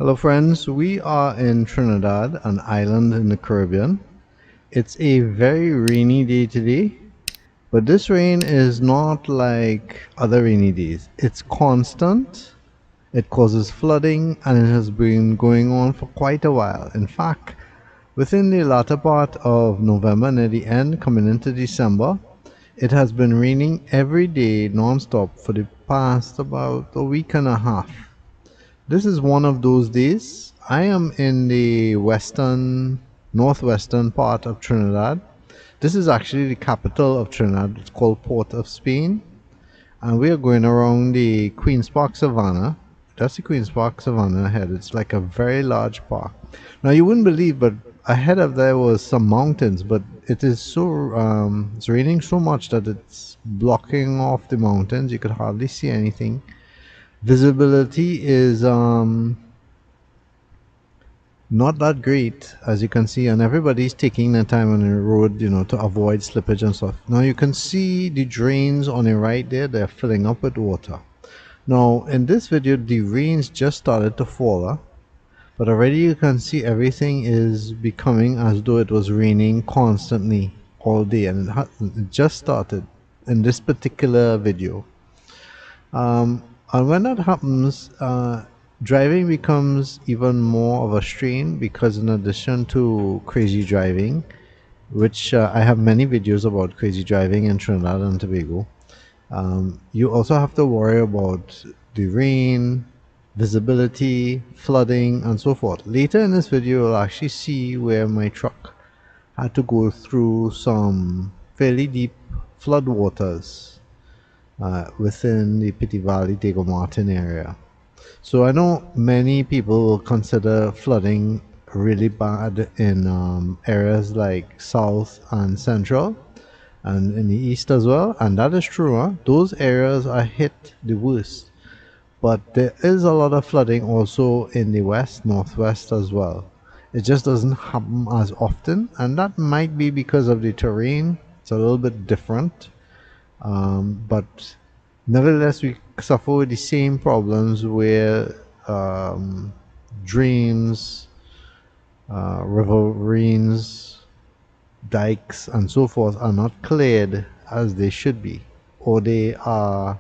Hello friends, we are in Trinidad, an island in the Caribbean. It's a very rainy day today, but this rain is not like other rainy days. It's constant, it causes flooding, and it has been going on for quite a while. In fact, within the latter part of November, near the end, coming into December, it has been raining every day non-stop for the past about a week and a half. This is one of those days. I am in the northwestern part of Trinidad. This is actually the capital of Trinidad. It's called Port of Spain. And we are going around the Queen's Park Savannah. That's the Queen's Park Savannah ahead. It's like a very large park. Now you wouldn't believe, but ahead of there was some mountains, but it is it's raining so much that it's blocking off the mountains. You could hardly see anything. Visibility is not that great, as you can see, and everybody's taking their time on the road, to avoid slippage and stuff. Now you can see the drains on the right there, they're filling up with water. Now in this video the rains just started to fall, but already you can see everything is becoming as though it was raining constantly all day, and it just started in this particular video. And when that happens, driving becomes even more of a strain, because in addition to crazy driving, which I have many videos about crazy driving in Trinidad and Tobago, you also have to worry about the rain, visibility, flooding, and so forth. Later in this video you'll actually see where my truck had to go through some fairly deep flood waters within the Pity Valley Diego Martin area. So I know many people will consider flooding really bad in areas like South and Central and in the East as well, and that is true. Those areas are hit the worst, but there is a lot of flooding also in the West, Northwest as well. It just doesn't happen as often, and that might be because of the terrain. It's a little bit different. But nevertheless we suffer with the same problems where drains, riverines, dikes and so forth are not cleared as they should be, or they are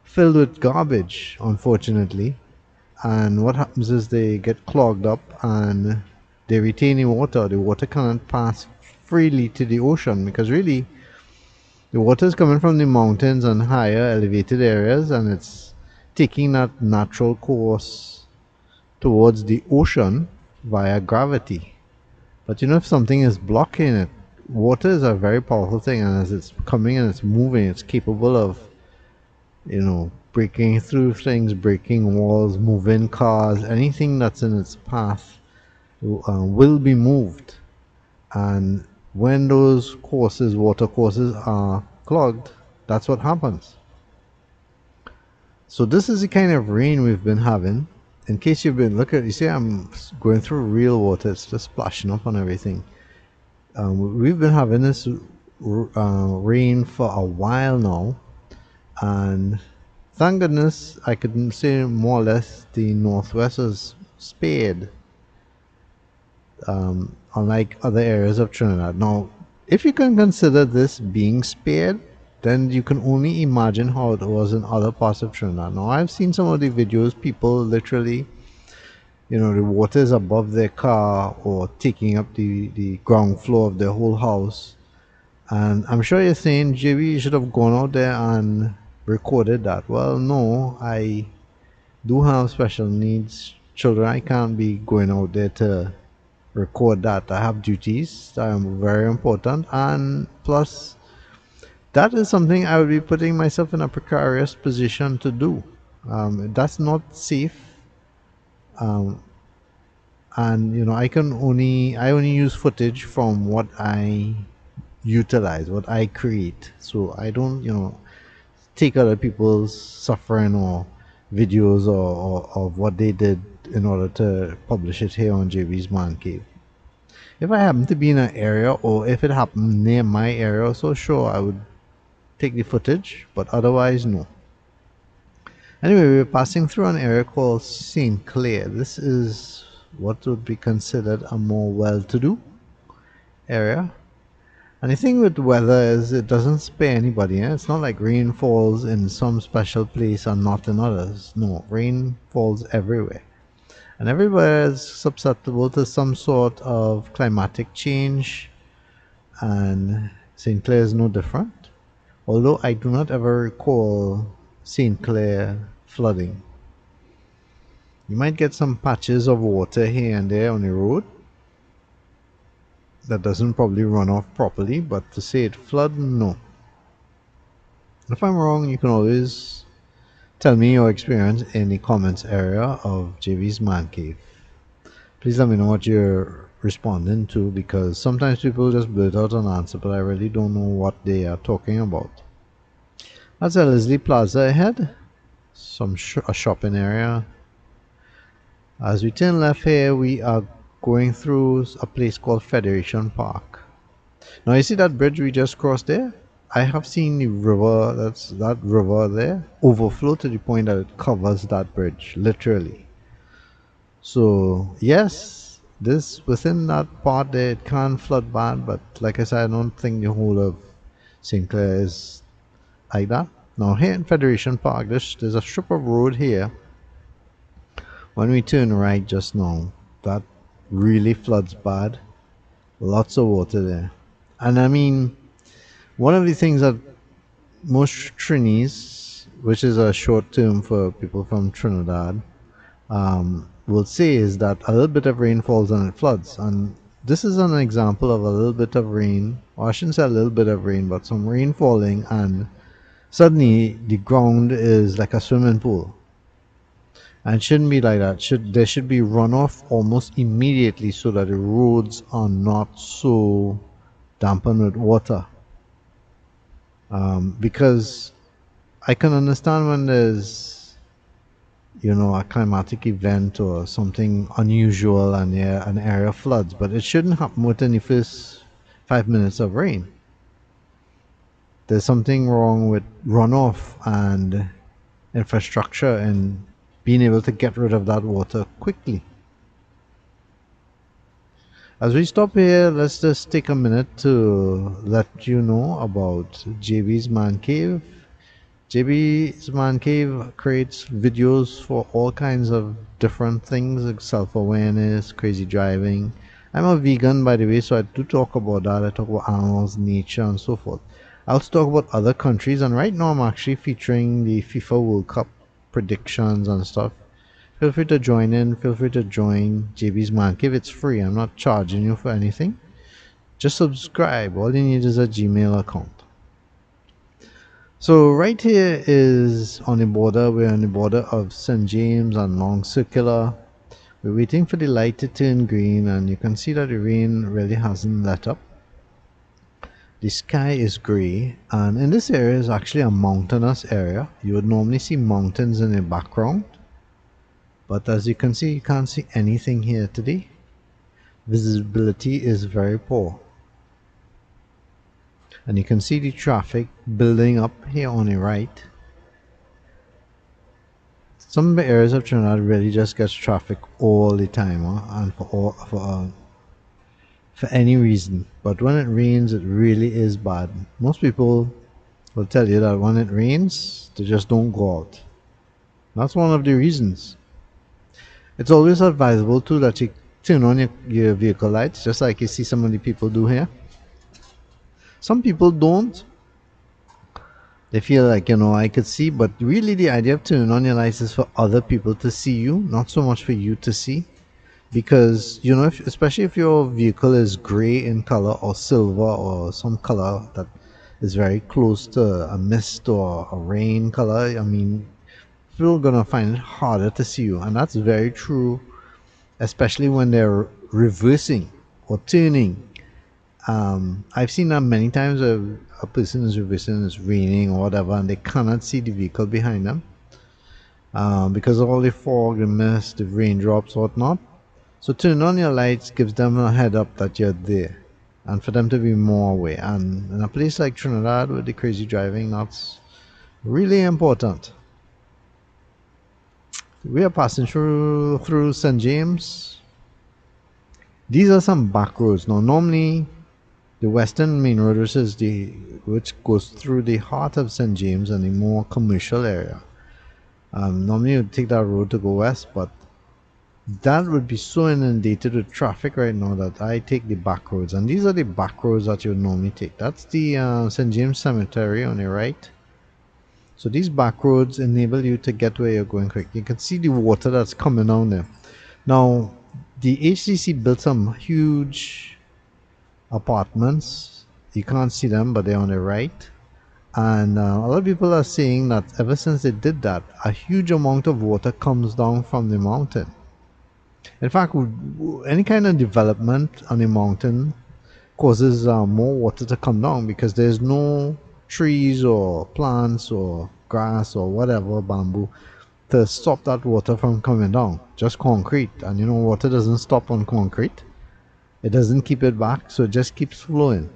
filled with garbage, unfortunately. And what happens is they get clogged up and they retain the water cannot pass freely to the ocean, because really the water is coming from the mountains and higher elevated areas, and it's taking that natural course towards the ocean via gravity. But if something is blocking it, water is a very powerful thing, and as it's coming and it's moving, it's capable of, breaking through things, breaking walls, moving cars. Anything that's in its path will be moved. And when those water courses are clogged, that's what happens. So this is the kind of rain we've been having. In case you've been looking, you see I'm going through real water, it's just splashing up on everything. We've been having this rain for a while now, and thank goodness I could say more or less the Northwest is spared, unlike other areas of Trinidad. Now, if you can consider this being spared, then you can only imagine how it was in other parts of Trinidad. Now, I've seen some of the videos, people literally, the water is above their car or taking up the ground floor of their whole house. And I'm sure you're saying, JB, you should have gone out there and recorded that. Well, no, I do have special needs children. I can't be going out there to record that. I have duties that are very important, and plus that is something I would be putting myself in a precarious position to do. That's not safe. And I only use footage from what I utilize, what I create. So I don't take other people's suffering or videos or of what they did in order to publish it here on JB's Man Cave. If I happen to be in an area, or if it happened near my area, so sure, I would take the footage, but otherwise no. Anyway, we're passing through an area called St. Clair. This is what would be considered a more well-to-do area. And the thing with weather is it doesn't spare anybody. Eh? It's not like rain falls in some special place and not in others. No, rain falls everywhere. And everywhere is susceptible to some sort of climatic change, and St. Clair is no different. Although I do not ever recall St. Clair flooding. You might get some patches of water here and there on the road that doesn't probably run off properly, but to say it flood, no. If I'm wrong, you can always tell me your experience in the comments area of JV's Man Cave. Please let me know what you're responding to, because sometimes people just blurt out an answer, but I really don't know what they are talking about. That's a Leslie Plaza ahead, a shopping area. As we turn left here, we are going through a place called Federation Park. Now you see that bridge we just crossed there? I have seen the river, that river there, overflow to the point that it covers that bridge, literally. So yes, this within that part there, it can flood bad, but like I said, I don't think the whole of St. Clair is like that. Now here in Federation Park, there's a strip of road here. When we turn right just now, that really floods bad. Lots of water there. And I mean, one of the things that most Trinis, which is a short term for people from Trinidad, will say is that a little bit of rain falls and it floods. And this is an example of a little bit of rain, or I shouldn't say a little bit of rain, but some rain falling, and suddenly the ground is like a swimming pool. And it shouldn't be like that. There should be runoff almost immediately so that the roads are not so dampened with water. Because I can understand when there's a climatic event or something unusual and an area floods, but it shouldn't happen within the first 5 minutes of rain. There's something wrong with runoff and infrastructure and being able to get rid of that water quickly. As we stop here, let's just take a minute to let you know about JB's Man Cave. JB's Man Cave creates videos for all kinds of different things, like self-awareness, crazy driving. I'm a vegan, by the way, so I do talk about that. I talk about animals, nature, and so forth. I also talk about other countries, and right now I'm actually featuring the FIFA World Cup predictions and stuff. Feel free to join in. Feel free to join JB's Man Cave. It's free. I'm not charging you for anything. Just subscribe. All you need is a Gmail account. So right here is on the border. We're on the border of St. James and Long Circular. We're waiting for the light to turn green, and you can see that the rain really hasn't let up. The sky is grey, and in this area is actually a mountainous area. You would normally see mountains in the background, but as you can see, you can't see anything here today. Visibility is very poor, and you can see the traffic building up here on the right. Some areas of Trinidad really just gets traffic all the time, and for any reason. But when it rains, it really is bad. Most people will tell you that when it rains, they just don't go out. That's one of the reasons. It's always advisable too that you turn on your vehicle lights, just like you see some of the people do here. Some people don't. They feel like, I could see, but really the idea of turning on your lights is for other people to see you, not so much for you to see. Because especially if your vehicle is gray in color or silver or some color that is very close to a mist or a rain color, I mean, people are gonna find it harder to see you, and that's very true, especially when they're reversing or turning. I've seen that many times where a person is reversing, it's raining or whatever, and they cannot see the vehicle behind them because of all the fog, the mist, the raindrops, whatnot. So turning on your lights gives them a head up that you're there, and for them to be more aware. And in a place like Trinidad with the crazy driving, that's really important. We are passing through St. James. These are some back roads. Now, normally the Western Main Road, which goes through the heart of St. James and the more commercial area. Normally you'd take that road to go west, but that would be so inundated with traffic right now that I take the back roads. And these are the back roads that you would normally take. That's the St. James Cemetery on the right. So these back roads enable you to get where you're going quick. You can see the water that's coming down there. Now, the HCC built some huge apartments. You can't see them, but they're on the right. And a lot of people are saying that ever since they did that, a huge amount of water comes down from the mountain. In fact, any kind of development on a mountain causes more water to come down because there's no trees or plants or grass or whatever, bamboo, to stop that water from coming down. Just concrete. And you know, water doesn't stop on concrete. It doesn't keep it back, so it just keeps flowing.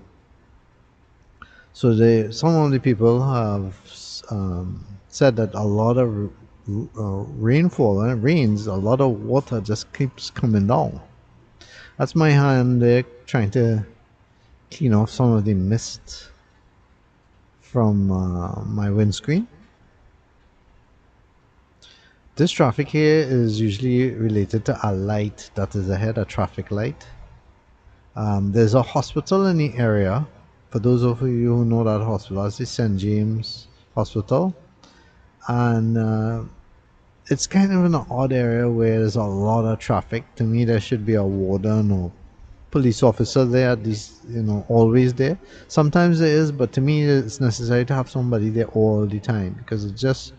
So some of the people have said that a lot of rainfall, when it rains, a lot of water just keeps coming down. That's my hand there trying to clean off some of the mist from my windscreen. This traffic here is usually related to a light that is ahead, a traffic light. There's a hospital in the area. For those of you who know that hospital, it's the St. James Hospital. And it's kind of an odd area where there's a lot of traffic. To me, there should be a warden or police officer there, at least, always there. Sometimes there is, but to me, it's necessary to have somebody there all the time because it's just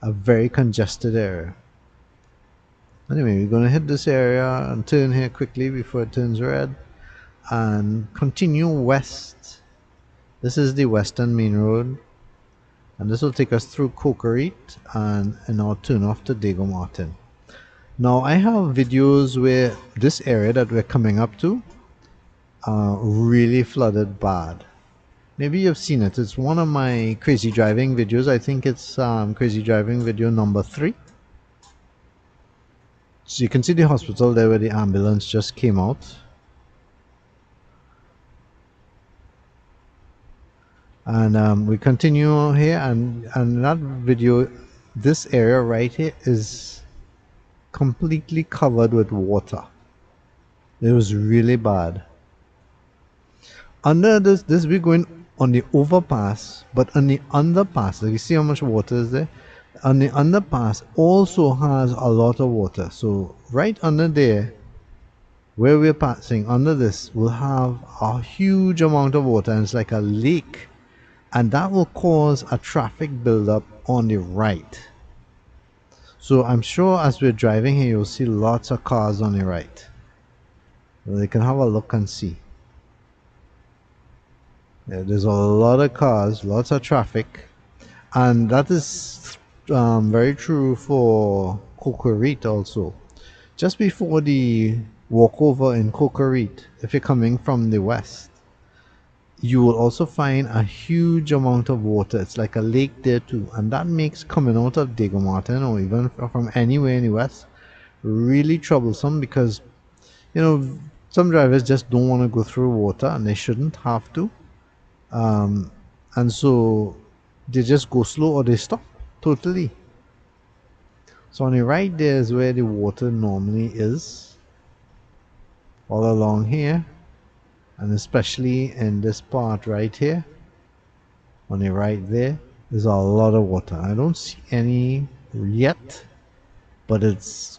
a very congested area. Anyway, we're going to hit this area and turn here quickly before it turns red and continue west. This is the Western Main Road, and this will take us through Cocorite and now turn off to Diego Martin. Now I have videos where this area that we're coming up to really flooded bad. Maybe you've seen it. It's one of my crazy driving videos. I think it's crazy driving video number 3. So you can see the hospital there where the ambulance just came out. And we continue here, and that video, this area right here is completely covered with water. It was really bad. Under this we're going on the overpass, but on the underpass, like you see how much water is there? On the underpass also has a lot of water. So right under there, where we're passing, under this, we'll have a huge amount of water, and it's like a lake. And that will cause a traffic buildup on the right. So I'm sure as we're driving here, you'll see lots of cars on the right. Well, you can have a look and see. Yeah, there's a lot of cars, lots of traffic. And that is very true for Cocorite also. Just before the walkover in Cocorite, if you're coming from the west, you will also find a huge amount of water. It's like a lake there too, and that makes coming out of Diego Martin or even from anywhere in the west really troublesome because some drivers just don't want to go through water, and they shouldn't have to, and so they just go slow or they stop totally. So on the right there is where the water normally is, all along here, and especially in this part right here on the right there is a lot of water. I don't see any yet, but it's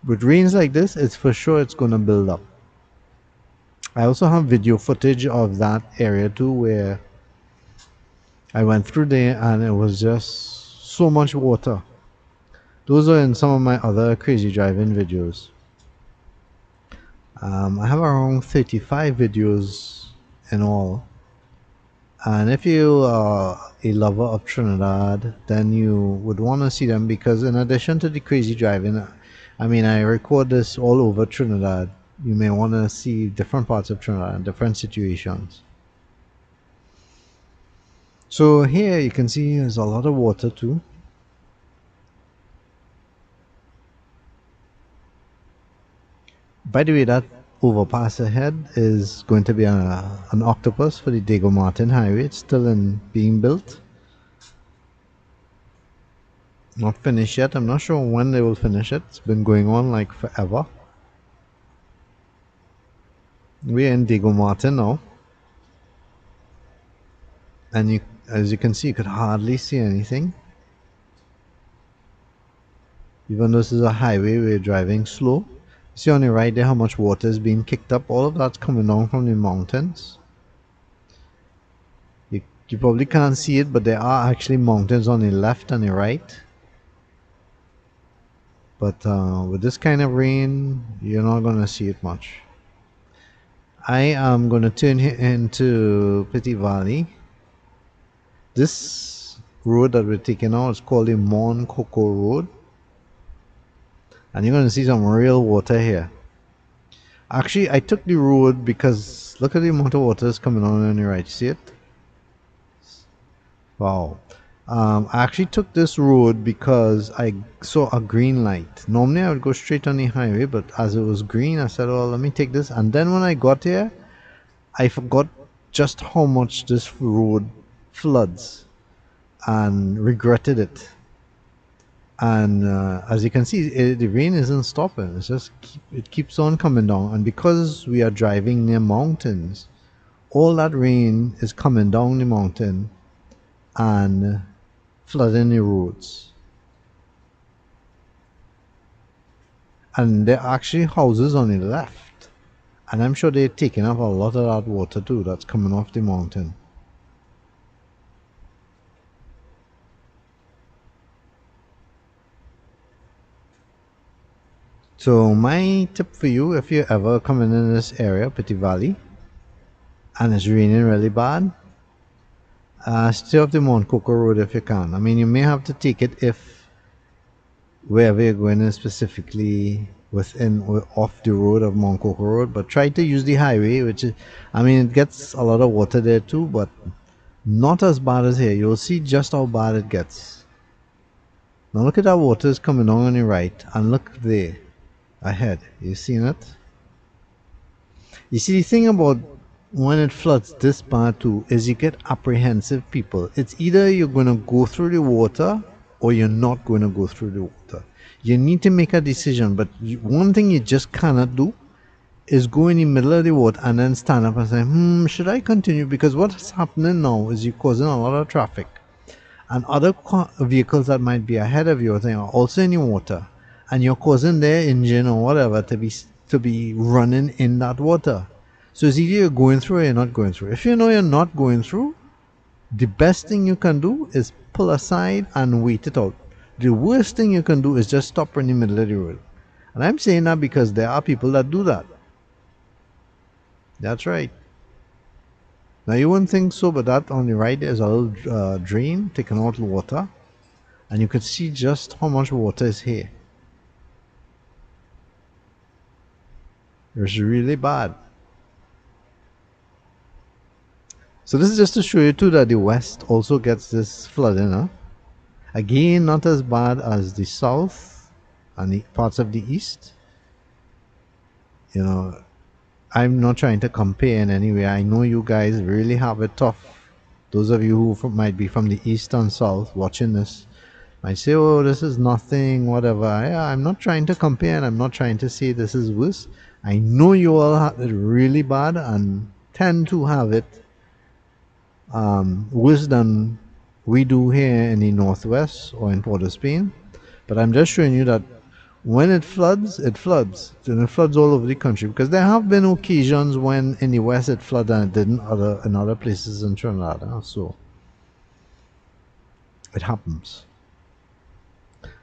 with rains like this, it's for sure it's going to build up. I also have video footage of that area too, where I went through there and it was just so much water. Those are in some of my other crazy driving videos. I have around 35 videos in all. And if you are a lover of Trinidad, then you would want to see them because in addition to the crazy driving, I record this all over Trinidad. You may want to see different parts of Trinidad and different situations. So here you can see there's a lot of water too. By the way, that overpass ahead is going to be an octopus for the Diego Martin Highway. It's still in being built. Not finished yet. I'm not sure when they will finish it. It's been going on like forever. We're in Diego Martin now. And as you can see, you could hardly see anything. Even though this is a highway, we're driving slow. See on the right there how much water is being kicked up. All of that's coming down from the mountains. You probably can't see it, but there are actually mountains on the left and the right. But with this kind of rain, you're not going to see it much. I am going to turn here into Petit Valley. This road that we're taking now is called the Mon Coco Road. And you're going to see some real water here. Actually, I took the road because look at the amount of water that's coming on the right. See it? Wow. I actually took this road because I saw a green light. Normally I would go straight on the highway, but as it was green, I said, well, let me take this. And then when I got here, I forgot just how much this road floods and regretted it. And as you can see, the rain isn't stopping. It keeps on coming down. And because we are driving near mountains, all that rain is coming down the mountain and flooding the roads. And there are actually houses on the left, and I'm sure they're taking up a lot of that water too that's coming off the mountain. So my tip for you, if you're ever coming in this area, Petit Valley, and it's raining really bad, stay off the Mount Coco Road if you can. I mean, you may have to take it if wherever you're going is specifically within or off the road of Mount Coco Road, but try to use the highway, which is, I mean, it gets a lot of water there too, but not as bad as here. You'll see just how bad it gets. Now look at that water is coming on the right, and look there ahead. You seen it? You see, the thing about when it floods this bad too is you get apprehensive people. It's either you're going to go through the water or you're not going to go through the water. You need to make a decision, but one thing you just cannot do is go in the middle of the water and then stand up and say, should I continue? Because what's happening now is you're causing a lot of traffic. And other vehicles that might be ahead of you are also in the water. And you're causing their engine or whatever to be running in that water. So it's either you're going through or you're not going through. If you know you're not going through, the best thing you can do is pull aside and wait it out. The worst thing you can do is just stop in the middle of the road. And I'm saying that because there are people that do that. That's right. Now you wouldn't think so, but that on the right there's a little drain taking out water. And you can see just how much water is here. It's really bad. So this is just to show you too that the west also gets this flooding. Huh? Again, not as bad as the south and the parts of the east. You know, I'm not trying to compare in any way. I know you guys really have it tough. Those of you who might be from the east and south watching this might say, oh, this is nothing, whatever. I'm not trying to compare and I'm not trying to say this is worse. I know you all have it really bad and tend to have it worse than we do here in the northwest or in Port of Spain. But I'm just showing you that when it floods, it floods. And it floods all over the country. Because there have been occasions when in the west it flooded and it didn't in other places in Trinidad. So it happens.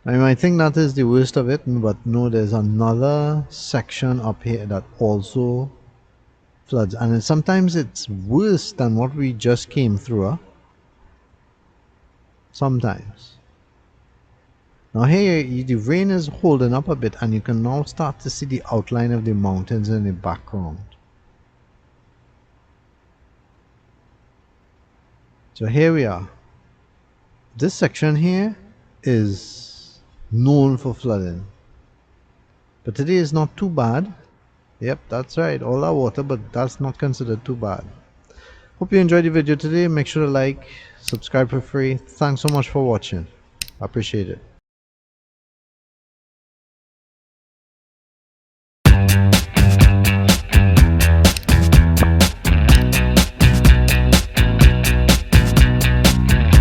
I mean, I think that is the worst of it. But no, there's another section up here that also floods, and sometimes it's worse than what we just came through. Sometimes. Now here the rain is holding up a bit and you can now start to see the outline of the mountains in the background. So here we are. This section here is known for flooding, but today is not too bad. Yep, that's right. All that water, but that's not considered too bad. Hope you enjoyed the video today. Make sure to like, subscribe for free. Thanks so much for watching. I appreciate it.